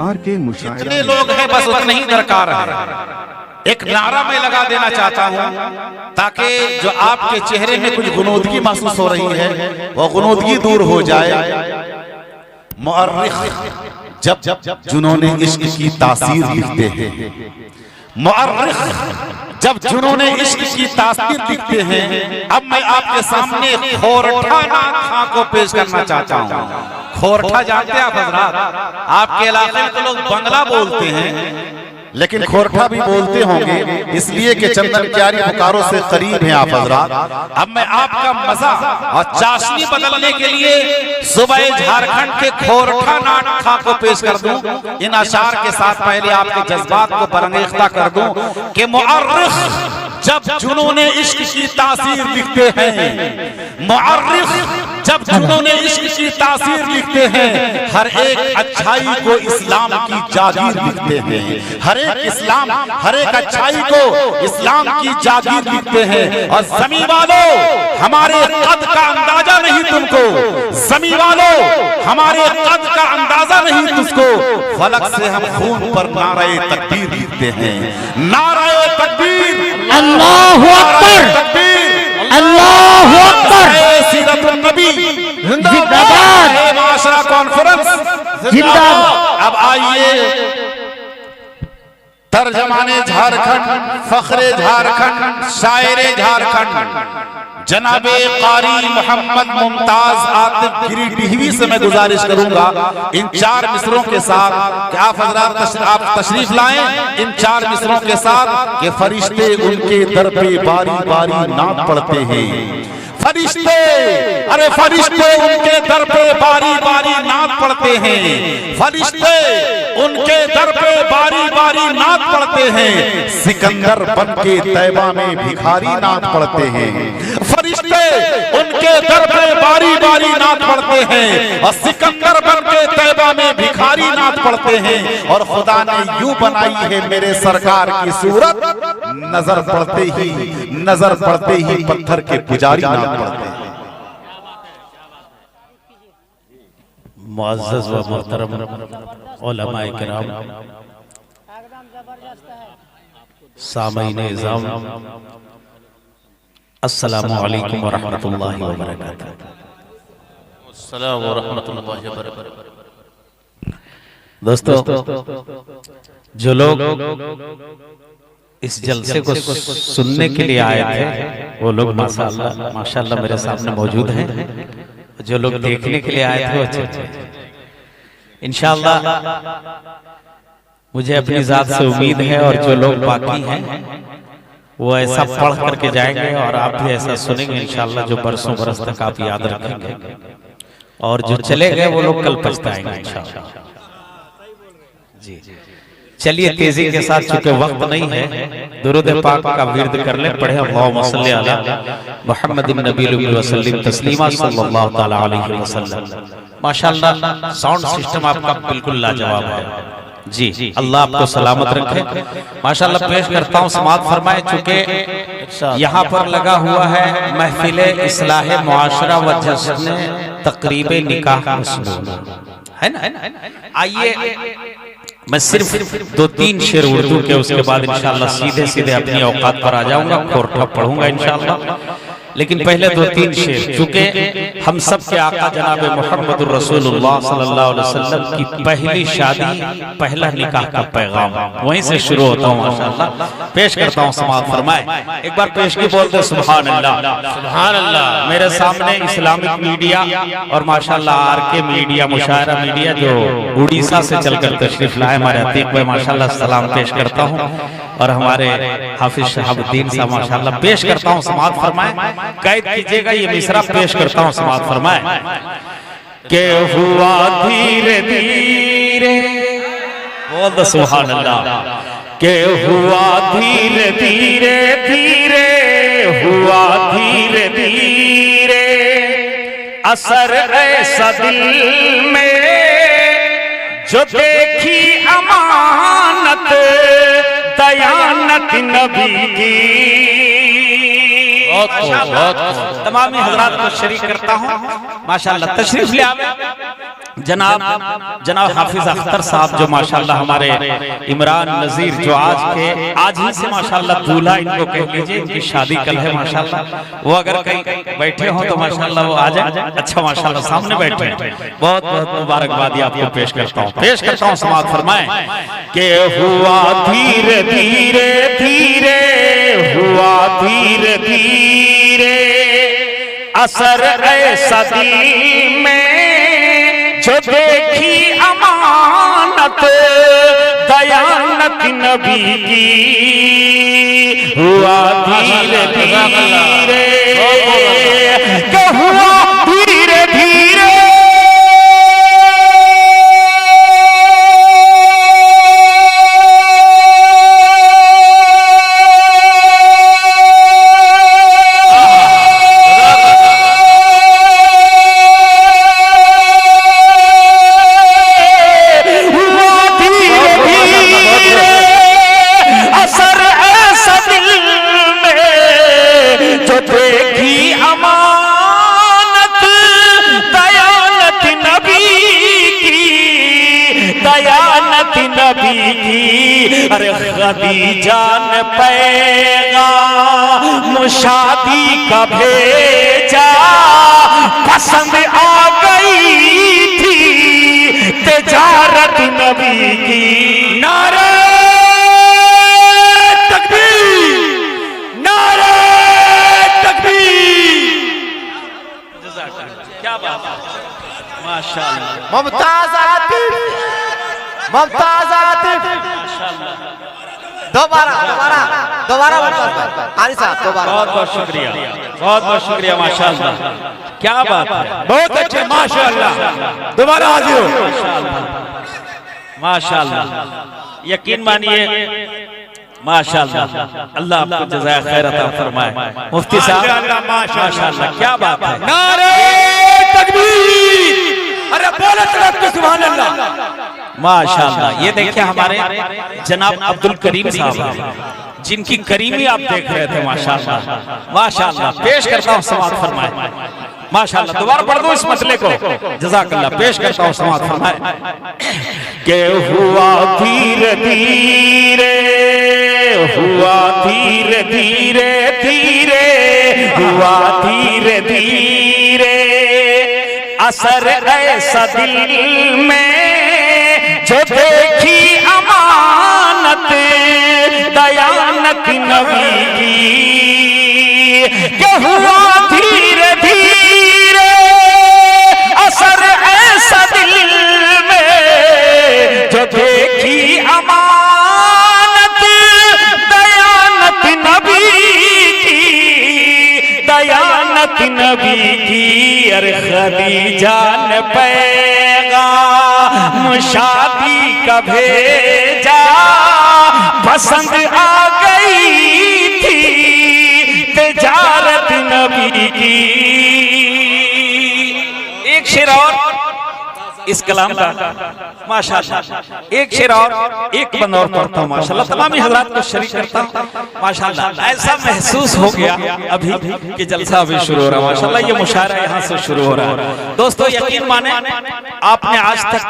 Are के मुशायरा जितने लोग हैं बस उतने ही दरकार है। एक नारा मैं लगा देना चाहता हूं ताकि जो आपके चेहरे में कुछ गुनोदगी महसूस हो रही है वो गुनोदगी दूर हो जाए। मुअर्रिख जब जिन्होंने इश्क की तासीर लिखते हैं, मुअर्रिख जब जिन्होंने इश्क की तासीर लिखते हैं। अब मैं आपके सामने खोरठा नाथ खां को पेश करना चाहता हूं। खोरठा जानते हैं आप हजरात? आपके इलाके में तो लोग बंगला बोलते हैं लेकिन खोरठा भी बोलते होंगे, इसलिए कि चंदन क्यारी बोकारो से करीब हैं आप हजरात। अब मैं आपका मजा और चाशनी बदलने के लिए सुबह झारखंड के खोरठा नाथ खां को पेश कर दूं। इन अशार के साथ पहले आपके जज्बात को बरंगेख्ता कर दूं कि मुअर्रिख जब जिन्होंने इश्क की तासीर लिखते हैं, मुअर्रिख जब जिन्होंने इश्क की तासीर लिखते हैं, हर एक अच्छाई को इस्लाम की जागीर लिखते हैं। हर एक अच्छाई को इस्लाम की जागीर लिखते हैं। और ज़मीं वालों हमारे कद का अंदाजा नहीं तुमको, ज़मीं वालों हमारे कद का अंदाजा नहीं तुझको। फलक से हम खून पर नारे तकबीर लिखते हैं। नारे तकबीर, अल्लाहु अकबर, अल्लाहु अकबर, सीरतुन नबी जिंदाबाद, माशरा कॉन्फ्रेंस जिंदाबाद। अब आइए तर्जमाने झारखंड, फखरे झारखंड, शायरे झारखंड जनाबे कारी मोहम्मद मुमताज आतिफ गिरी डिहवी से मैं गुजारिश करूंगा इन 4 मिसरों के साथ कि आप हजरात आप तशरीफ लाएं इन 4 मिसरों के साथ कि फरिश्ते उनके दर पे बारी बारी नात पढ़ते हैं। फरिश्ते, अरे फरिश्ते उनके दर पे बारी बारी नात पढ़ते हैं। फरिश्ते उनके दर पे बारी बारी नात पढ़ते हैं। सिकंदर बन के तैबा में भिखारी नात पढ़ते हैं। फरिश्ते उनके दर पे बारी बारी नात पढ़ते हैं और सिकंदर बन के तैबा में भिखारी नात पढ़ते हैं। और खुदा ने यूं बनाई है मेरे सरकार की सूरत, नजर पड़ते ही पत्थर के पुजारी नात पढ़ते हैं। मुअज़्ज़ज़ व मोहतरम उलमाए किराम, सामीन इज़ाम, अस्सलामु अलैकुम व रहमतुल्लाहि व बरकातुहू। अस्सलामु व रहमतुल्लाहि व बरकातुहू। दोस्तों, जो लोग इस जलसे को सुनने के लिए आए थे वो लोग माशाअल्लाह मेरे सामने मौजूद हैं। जो लोग देखने के लिए आए थे वो अच्छे इंशाअल्लाह मुझे अपनी जात से उम्मीद है और जो लोग बाकी हैं वो ऐसा पढ़ करके जाएंगे और आप भी ऐसा सुनेंगे इंशाअल्लाह जो बरसों बरस तक आप याद रखेंगे। और जो चले गए वो लोग कल पछताएंगे इंशाअल्लाह। जी, चलिए तेजी के साथ, चूंकि वक्त नहीं है, दुरूद पाक का विर्द कर ले, पढ़े अल्लाहुम्मा सल्ली अला मुहम्मदिन नबील व सल्लिम तस्लीमा सल्लल्लाहु तआला अलैहि वसल्लम। माशाअल्लाह साउंड सिस्टम आपका बिल्कुल लाजवाब है। जी, अल्लाह आपको सलामत रखे। माशाअल्लाह पेश करता हूँ, समाअत फरमाए। चूंकि यहाँ पर लगा हुआ है महफिल इस्लाह मुआशरा व जश्न तकरीब निकाह है ना। आइए मैं सिर्फ 2-3 शेर उर्दू के, उसके बाद इंशाअल्लाह सीधे सीधे अपनी औकात पर आ जाऊंगा, खोरठा पढ़ूंगा इंशाअल्लाह। लेकिन पहले 2-3 शेर, चूंकि हम सब के आका जनाब मुहम्मदुर रसूलुल्लाह सल्लल्लाहु अलैहि वसल्लम की पहली शादी, पहला निकाह का पैगाम वहीं से शुरू होता हूँ माशाअल्लाह। पेश करता हूँ, समाअत फरमाए। एक बार पेशगी बोलते सुभान अल्लाह, सुभान अल्लाह। मेरे सामने इस्लामिक मीडिया और माशाअल्लाह आरके मीडिया, मुशायरा मीडिया जो उड़ीसा से चलकर तशरीफ लाए हमारे अतीक भाई, माशाअल्लाह सलाम पेश करता हूँ। और हमारे हाफिज शहाबुद्दीन साहब माशाअल्लाह पेश करता हूँ, समाअत फरमाए। कैद कीजिएगा, ये मिसरा पेश करता हूँ, समाअत फरमाए। के हुआ धीरे धीरे, बोल दो सुभान अल्लाह। के हुआ धीरे धीरे धीरे, हुआ धीरे धीरे असर ऐसा दिल में जो देखी अमानत दयानत नबी की। बहुत तमाम हजरात को शरीक करता हूँ। माशाल्लाह तशरीफ ले आवे जनाब हाफिज अख्तर साहब जो माशाल्लाह हमारे इमरान नजीर जो आज ही से माशाल्लाह दूल्हा इनको कह लीजिए, इनकी शादी कल है माशाल्लाह। वो अगर कहीं बैठे हो तो माशाल्लाह वो आ जाए। अच्छा माशाल्लाह सामने बैठे हैं, बहुत बहुत मुबारकबादी आपको पेश करता हूँ। समाअत फरमाएं कि हुआ धीरे धीरे धीरे, हुआ धीरे धीरे असर ऐसा दिल में जो देखी अमानत दयानत नबी की, हुआ धीरे धीरे, हुआ धीरे धीरे नबी की। अरे खदीजा ने पैगाम शादी का भेजा, पसंद आ गई थी तिजारत नबी की। नारे तकबीर, नारे तकबीर। क्या बात है, माशाअल्लाह। मुमताज आतिफ, मुमताज आतिफ, दोबारा दोबारा दोबारा आनी साहब दोबारा। बहुत बहुत शुक्रिया, बहुत बहुत शुक्रिया माशाअल्लाह। क्या बात है, बहुत अच्छे माशाअल्लाह। दोबारा आ जाओ माशाअल्लाह। यकीन मानिए माशाअल्लाह, अल्लाह आपको जज़ाए खैर अता फरमाए। मुफ्ती साहब माशाअल्लाह, क्या बात है। नारे तकबीर, अरे बोलो तरफ सुभान अल्लाह। माशाअल्लाह। ये देखिए हमारे जनाब अब्दुल करीम साहब जिनकी करीमी आप देख रहे थे माशाअल्लाह, माशाअल्लाह। पेश करता हूँ, समाअत फरमाए माशाअल्लाह। दोबारा पढ़ दो इस मसले को, जज़ाकल्लाह। पेश करता हूँ, समाअत फरमाए के हुआ धीरे धीरे, हुआ धीरे धीरे धीरे, हुआ धीरे धीरे असर ऐसा दिल में जो देखी अमानत दयानत नबी की। क्या हुआ धीरे धीरे असर ऐसा दिल में जो देखी अमानत दयानत नबी की, दयानत नबी की। अरे खदीजा ने पैगाम शादी का भेजा, पसंद आ गई थी तिजारत नबी की। एक शेर और इस कलाम का माशाअल्लाह, एक शेर और एक बंद और पढ़ता हूँ माशाअल्लाह। तमामी हजरात को शरीक करता हूँ माशाअल्लाह। ऐसा महसूस हो गया अभी कि जलसा अभी शुरू हो रहा है माशाअल्लाह। ये मुशायरा यहाँ से शुरू हो रहा है। दोस्तों यकीन माने, आपने आज तक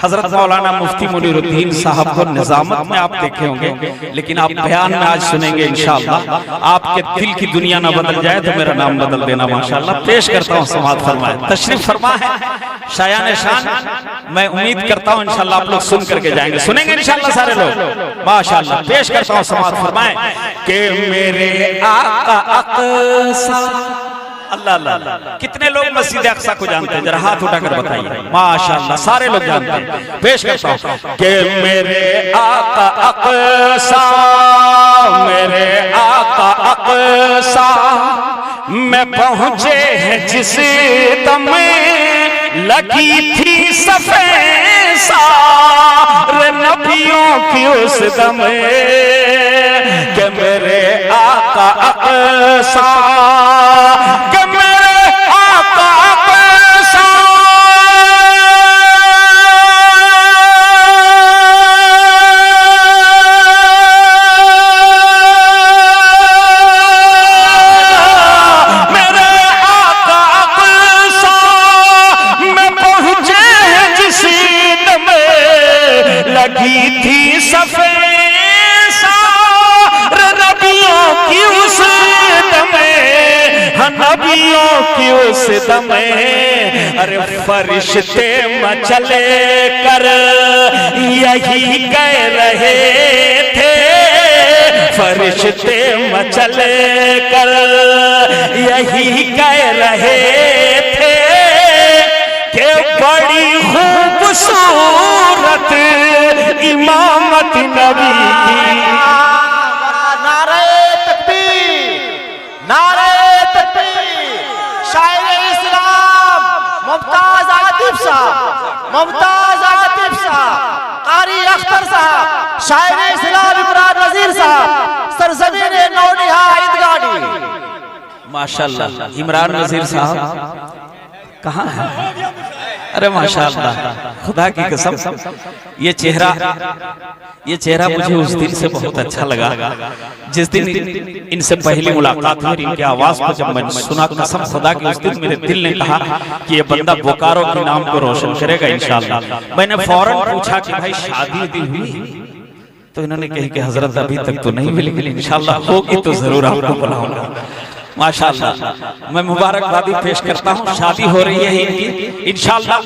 हजरत मौलाना मुफ्ती मुनीरुद्दीन साहब को निजामत में आप देखे होंगे, लेकिन आप बयान में आज सुनेंगे इंशाअल्लाह। आपके दिल की दुनिया ना बदल जाए तो मेरा नाम बदल देना माशाअल्लाह। पेश करता हूँ, समाअत फरमाए। तशरीफ फरमा है शायान शान। मैं उम्मीद करता हूँ इंशाअल्लाह आप लोग सुन करके जाएंगे, सुनेंगे इंशाअल्लाह सारे लोग माशाअल्लाह। पेश करता हूँ, समाअत फरमाएं कि मेरे आका अक़सा। अल्लाह अल्लाह। कितने लोग मस्जिद अक़सा को जानते हैं, जरा हाथ उठाकर बताइए। माशाअल्लाह सारे लोग जानते हैं। पेश करता हूँ कि मेरे आका अक़सा, मेरे आका अक़सा में पहुंचे हैं जिस दम लगी थी सफे सारे नबियों की उस दम के मेरे आका अक़सा, के मेरे आका अक़सा। की उस दमे अरे फरिश्ते मचले कर यही कह रहे थे, फरिश्ते मचले कर यही कह रहे थे कि बड़ी खूबसूरत इमामत नबी की। नारे तकबीर, नारे तकबीर। शायर इस्लाम मुमताज आतिफ साहब, मुमताज आतिफ साहब, कारी अख्तर साहब, शायर इस्लाम इमरान नजीर साहब, सरजमीन नौनिहा ईदगाह। माशाल्लाह इमरान नजीर साहब कहाँ है? अरे माशाल्लाह, खुदा की कसम ये चेहरा मुझे उस दिन से बहुत अच्छा लगा जिस दिन इनसे पहली मुलाकात हुई। इनकी आवाज को जब मैंने सुना, कसम खुदा की, उस दिन मेरे दिल ने कहा कि ये बंदा बोकारो के नाम को रोशन करेगा इंशाल्लाह। मैंने फौरन पूछा कि भाई शादी हुई? तो इन्होंने कही कि हजरत अभी तक तो नहीं मिली, लेकिन इंशाल्लाह होगी तो जरूर आपको बुलाऊंगा। माशाल्लाह मैं मुबारकबादी पेश करता हूँ, शादी हो रही है इनकी इंशाल्लाह।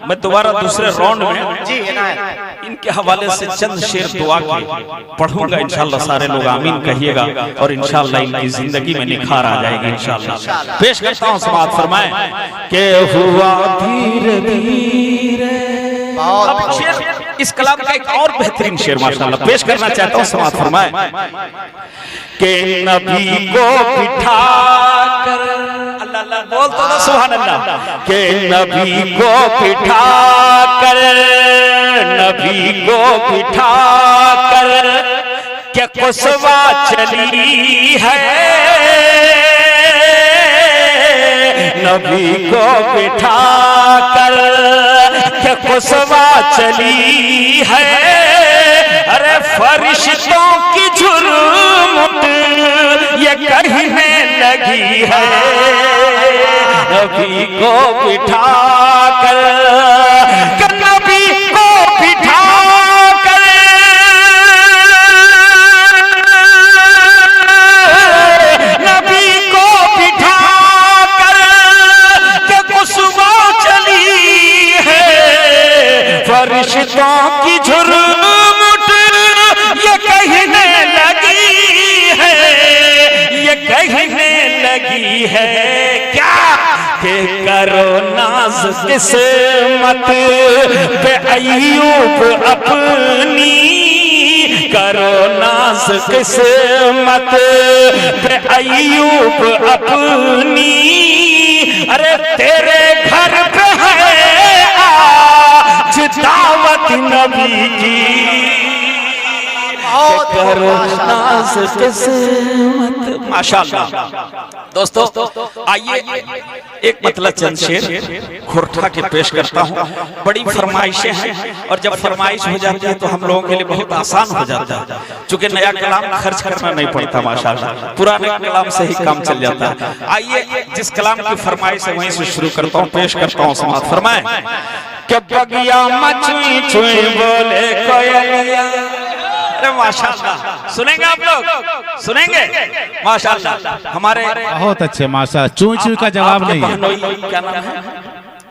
मैं दोबारा दूसरे राउंड में जी इनके हवाले से चंद शेर दुआ के पढ़ूंगा इंशाल्लाह। सारे लोग आमीन कहिएगा और इंशाल्लाह इनकी जिंदगी में निखार आ जाएगी इंशाल्लाह। पेश करता हूँ, समाअत फरमाएं कि हुआ धीरे धीरे। अब शेर इस कलाम का एक और बेहतरीन शेर माशाल्लाह पेश करना चाहता हूँ, समाअत फरमाएं कि नबी को बिठा कर, अल्लाह अल्लाह बोल तो ना सुभान अल्लाह, कि नबी को बिठा कर, नबी को बिठा कर क्या कुसवा चली है, नबी को बिठा कर क्या कुसवा चली है, अरे फरिश्तों की झुरमुट ये कहने लगी है, नबी को बिठा कर, नबी को बिठा कर, नबी को बिठा कर क्या कुसवा चली है, फरिश्तों की झुरमुट ये कहने लगी है, ये कहने लगी है क्या कि करो नाज किस्मत पे अय्यूब अपनी, करो नाज किस्मत पे अय्यूब अपनी, अरे तेरे घर पे है आज दावत नबी की, करो नाज किस्मत। माशाल्लाह दोस्तों आइए एक मतलब चंद शेर खुरठा के पेश करता हूँ। बड़ी फरमाइशें हैं और जब फरमाइश हो जाती है तो हम लोगों के लिए बहुत आसान हो जाता है, क्योंकि नया कलाम खर्च करना नहीं पड़ता माशाल्लाह, पुराने कलाम से ही काम चल जाता है। आइए जिस कलाम की फरमाइश है वहीं से शुरू करता हूँ, पेश करता हूँ, समाअत फरमाएं कि बगिया मचुई चुई बोले कोयलिया। अरे माशाल्लाह, सुनेंगे आप लोग, सुनेंगे माशाल्लाह। हमारे बहुत अच्छे माशाल्लाह, चूं चूं का जवाब नहीं है। क्या नाम है?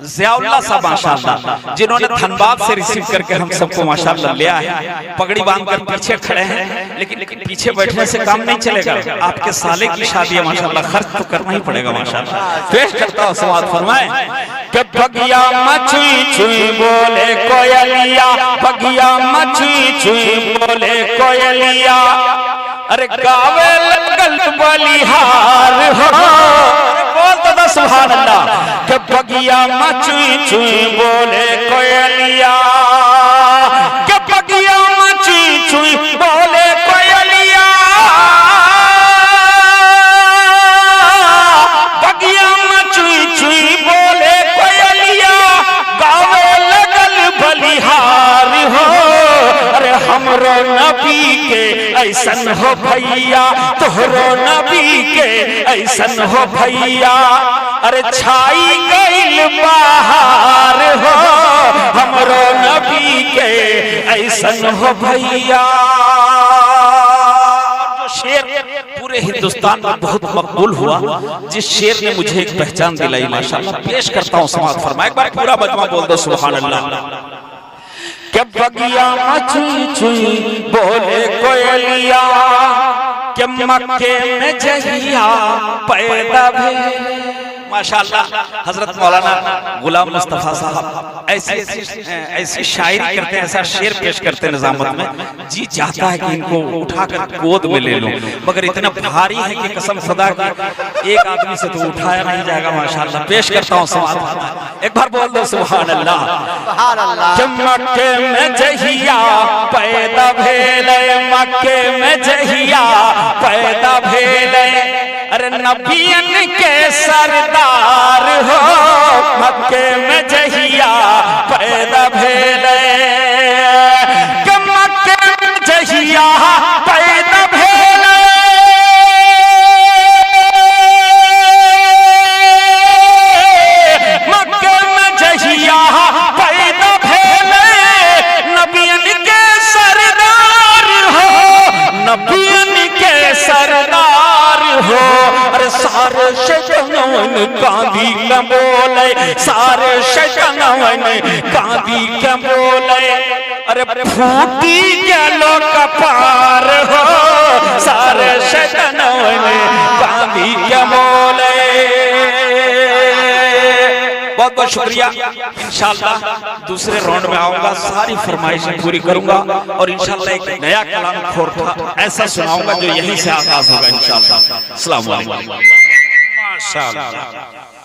ज़ियाउल्लाह साहब माशाल्लाह, जिन्होंने धनबाद से रिसीव करके हम सबको माशाल्लाह ले आए, पगड़ी बांधकर पीछे खड़े हैं, लेकिन पीछे बैठने से काम नहीं चलेगा। आपके साले की शादी है माशाल्लाह, खर्च तो करना ही पड़ेगा माशाल्लाह। पेश करता हूँ, समाअत फरमाएं कि बगिया मछुई छुई बोले कोयलिया, बगिया मछुई छुई बोले कोयलिया, अरे गावे लगल बलिहार हो, बोल तो सुभान अल्लाह, कि बगिया मचुई चुई बोले कोयलिया, कि बगिया मचुई चुई बोले कोयलिया, बगिया मचुई चुई बोले कोयलिया, गावे लगल बलिहार हो, अरे हमरो नबी के ऐसन हो भैया, तोहरो नबी के ऐसन हो भैया, अरे छाई गइल बहार हो, हमरो नबी के ऐसन हो भैया। जो शेर पूरे हिंदुस्तान में बहुत मकबूल हुआ, जिस शेर ने मुझे एक पहचान दिलाई माशाअल्लाह। पेश करता हूँ, समाप्त फरमा। एक बार पूरा मजमा बोल दो सुभान अल्लाह। क्या बगिया चुई चुई बोले कोयलिया, क्या मक्के में जहिया पैदा भे। माशाअल्लाह हजरत मौलाना गुलाम मुस्तफा साहब ऐसी शायरी करते हैं, ऐसा शेर पेश करते हैं निजामत में, जी चाहता है कि इनको उठाकर गोद में ले लूं, मगर इतना भारी है कि कसम खुदा की एक आदमी से तो उठाया नहीं जाएगा। माशाअल्लाह पेश करता हूँ समाप्त। एक बार बोल दो सुभान अल्लाह। मक्के में जहिया पैदा भेले, मक्के में जहिया पैदा भेले, अरे नबियन के सरदार हो, मक्के में जहिया पैदा भेले, कि मक्के में जहिया पैदा भेले, मक्के में जहिया पैदा भेले, नबियन के सरदार हो, नबियन के सरदार हो। अरे सारे शैतान कांदी के बोले, सारे शैतान कांदी के बोले, अरे फूटी के लोग कपार हो, सारे शैतान कांदी के बोले। बहुत बहुत शुक्रिया। इंशाअल्लाह दूसरे राउंड में आऊंगा, सारी फरमाइशें पूरी करूंगा और इंशाअल्लाह एक नया कलाम खोर था ऐसा सुनाऊंगा जो यहीं से आगाज होगा इंशाअल्लाह। अस्सलाम वालेकुम। माशाअल्लाह।